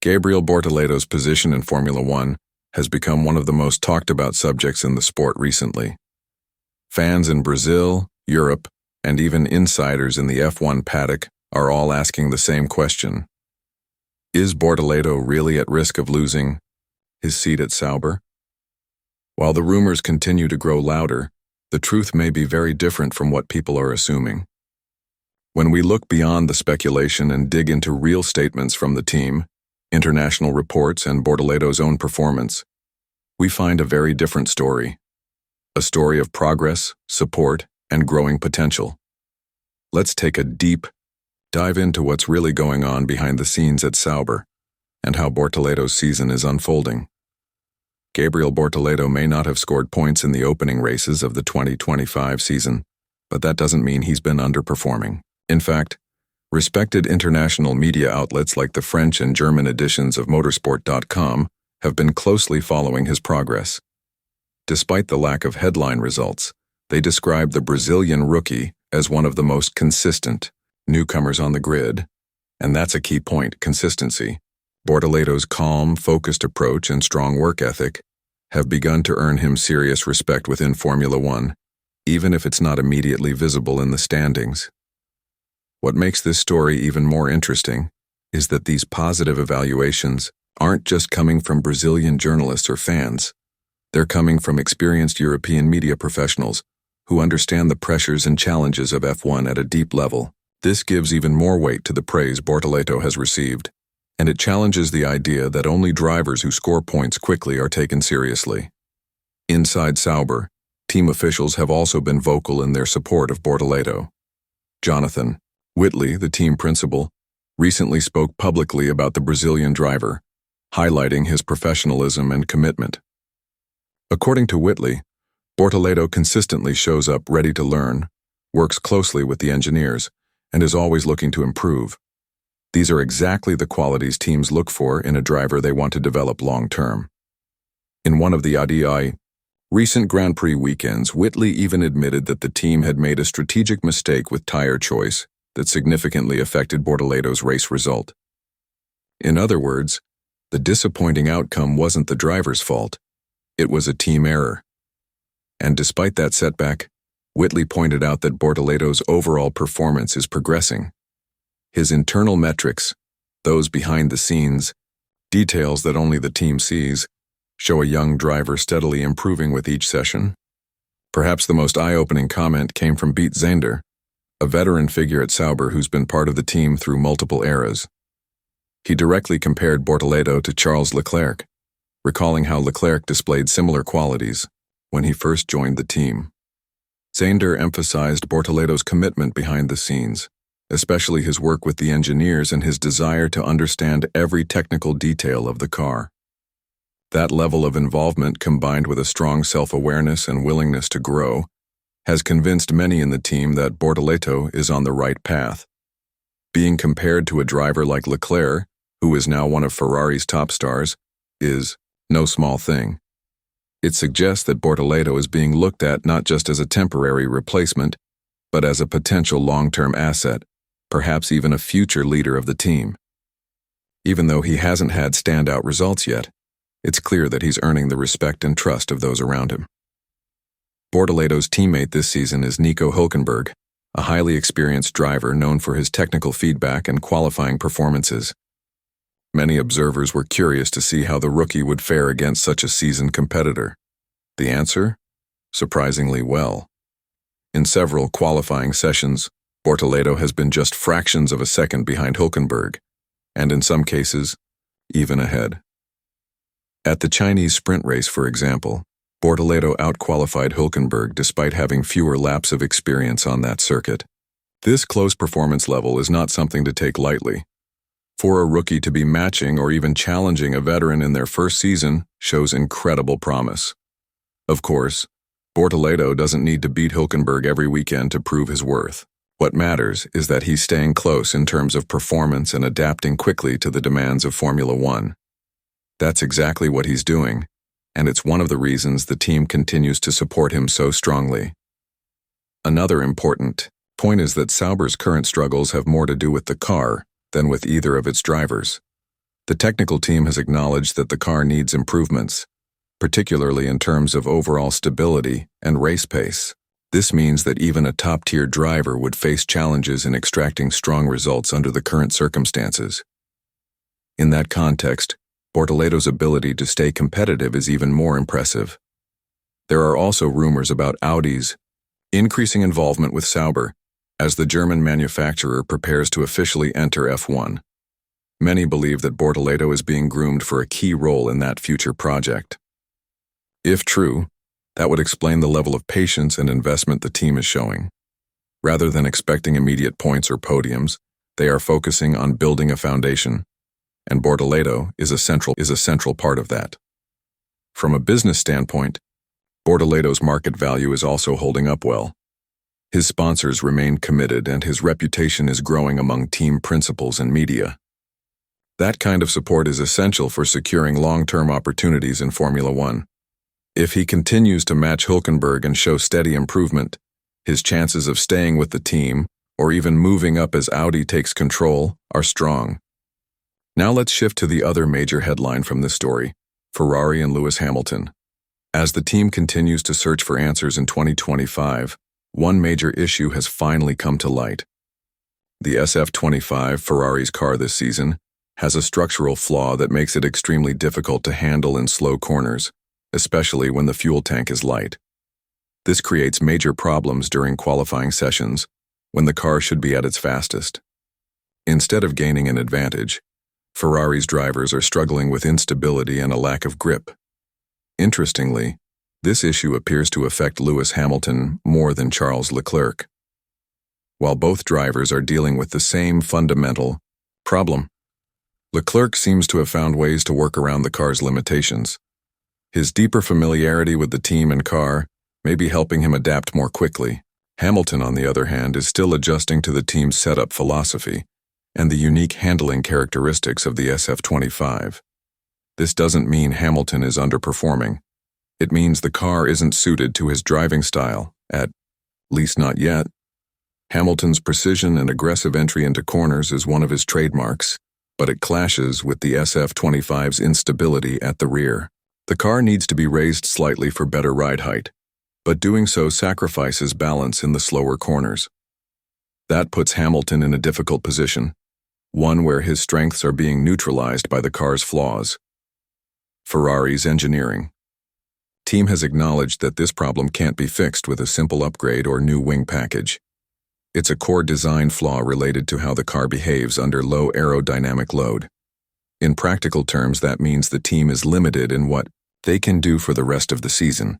Gabriel Bortoleto's position in Formula One has become one of the most talked about subjects in the sport recently. Fans in Brazil, Europe, and even insiders in the F1 paddock are all asking the same question. Is Bortoleto really at risk of losing his seat at Sauber? While the rumors continue to grow louder, the truth may be very different from what people are assuming. When we look beyond the speculation and dig into real statements from the team, international reports, and Bortoleto's own performance, we find a very different story. A story of progress, support, and growing potential. Let's take a deep dive into what's really going on behind the scenes at Sauber and how Bortoleto's season is unfolding. Gabriel Bortoleto may not have scored points in the opening races of the 2025 season, but that doesn't mean he's been underperforming. In fact, respected international media outlets like the French and German editions of motorsport.com have been closely following his progress. Despite the lack of headline results, they describe the Brazilian rookie as one of the most consistent newcomers on the grid, and that's a key point: consistency. Bortoleto's calm, focused approach and strong work ethic have begun to earn him serious respect within Formula One, even if it's not immediately visible in the standings. What makes this story even more interesting is that these positive evaluations aren't just coming from Brazilian journalists or fans. They're coming from experienced European media professionals who understand the pressures and challenges of F1 at a deep level. This gives even more weight to the praise Bortoleto has received, and it challenges the idea that only drivers who score points quickly are taken seriously. Inside Sauber, team officials have also been vocal in their support of Bortoleto. Jonathan Whitley, the team principal, recently spoke publicly about the Brazilian driver, highlighting his professionalism and commitment. According to Whitley, Bortoleto consistently shows up ready to learn, works closely with the engineers, and is always looking to improve. These are exactly the qualities teams look for in a driver they want to develop long-term. In one of the ADI recent Grand Prix weekends, Whitley even admitted that the team had made a strategic mistake with tire choice that significantly affected Bortoleto's race result. In other words, the disappointing outcome wasn't the driver's fault. It was a team error. And despite that setback, Whitley pointed out that Bortoleto's overall performance is progressing. His internal metrics, those behind the scenes, details that only the team sees, show a young driver steadily improving with each session. Perhaps the most eye-opening comment came from Beat Zender, a veteran figure at Sauber who's been part of the team through multiple eras. He directly compared Bortoleto to Charles Leclerc, recalling how Leclerc displayed similar qualities when he first joined the team. Zender emphasized Bortoleto's commitment behind the scenes, especially his work with the engineers and his desire to understand every technical detail of the car. That level of involvement, combined with a strong self-awareness and willingness to grow, has convinced many in the team that Bortoleto is on the right path. Being compared to a driver like Leclerc, who is now one of Ferrari's top stars, is no small thing. It suggests that Bortoleto is being looked at not just as a temporary replacement, but as a potential long-term asset, perhaps even a future leader of the team. Even though he hasn't had standout results yet, it's clear that he's earning the respect and trust of those around him. Bortoleto's teammate this season is Nico Hülkenberg, a highly experienced driver known for his technical feedback and qualifying performances. Many observers were curious to see how the rookie would fare against such a seasoned competitor. The answer? Surprisingly well. In several qualifying sessions, Bortoleto has been just fractions of a second behind Hülkenberg, and in some cases, even ahead. At the Chinese sprint race, for example, Bortoleto outqualified Hülkenberg despite having fewer laps of experience on that circuit. This close performance level is not something to take lightly. For a rookie to be matching or even challenging a veteran in their first season shows incredible promise. Of course, Bortoleto doesn't need to beat Hülkenberg every weekend to prove his worth. What matters is that he's staying close in terms of performance and adapting quickly to the demands of Formula One. That's exactly what he's doing, and it's one of the reasons the team continues to support him so strongly. Another important point is that Sauber's current struggles have more to do with the car than with either of its drivers. The technical team has acknowledged that the car needs improvements, particularly in terms of overall stability and race pace. This means that even a top-tier driver would face challenges in extracting strong results under the current circumstances. In that context, Bortoleto's ability to stay competitive is even more impressive. There are also rumors about Audi's increasing involvement with Sauber as the German manufacturer prepares to officially enter F1. Many believe that Bortoleto is being groomed for a key role in that future project. If true, that would explain the level of patience and investment the team is showing. Rather than expecting immediate points or podiums, they are focusing on building a foundation, and Bortoleto is a central part of that. From a business standpoint, Bortoleto's market value is also holding up well. His sponsors remain committed and his reputation is growing among team principals and media. That kind of support is essential for securing long-term opportunities in Formula One. If he continues to match Hülkenberg and show steady improvement, his chances of staying with the team, or even moving up as Audi takes control, are strong. Now let's shift to the other major headline from this story: Ferrari and Lewis Hamilton. As the team continues to search for answers in 2025, one major issue has finally come to light. The SF25, Ferrari's car this season, has a structural flaw that makes it extremely difficult to handle in slow corners, especially when the fuel tank is light. This creates major problems during qualifying sessions, when the car should be at its fastest. Instead of gaining an advantage, Ferrari's drivers are struggling with instability and a lack of grip. Interestingly, this issue appears to affect Lewis Hamilton more than Charles Leclerc. While both drivers are dealing with the same fundamental problem, Leclerc seems to have found ways to work around the car's limitations. His deeper familiarity with the team and car may be helping him adapt more quickly. Hamilton, on the other hand, is still adjusting to the team's setup philosophy and the unique handling characteristics of the SF25. This doesn't mean Hamilton is underperforming. It means the car isn't suited to his driving style, at least not yet. Hamilton's precision and aggressive entry into corners is one of his trademarks, but it clashes with the SF25's instability at the rear. The car needs to be raised slightly for better ride height, but doing so sacrifices balance in the slower corners. That puts Hamilton in a difficult position, one where his strengths are being neutralized by the car's flaws. Ferrari's engineering team has acknowledged that this problem can't be fixed with a simple upgrade or new wing package. It's a core design flaw related to how the car behaves under low aerodynamic load. In practical terms, that means the team is limited in what they can do for the rest of the season.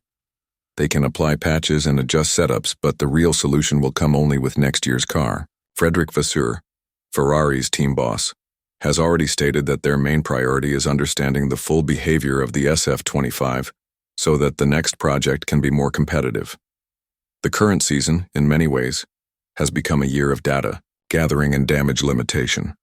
They can apply patches and adjust setups, but the real solution will come only with next year's car. Frédéric Vasseur, Ferrari's team boss, has already stated that their main priority is understanding the full behavior of the SF25 so that the next project can be more competitive. The current season, in many ways, has become a year of data, gathering and damage limitation.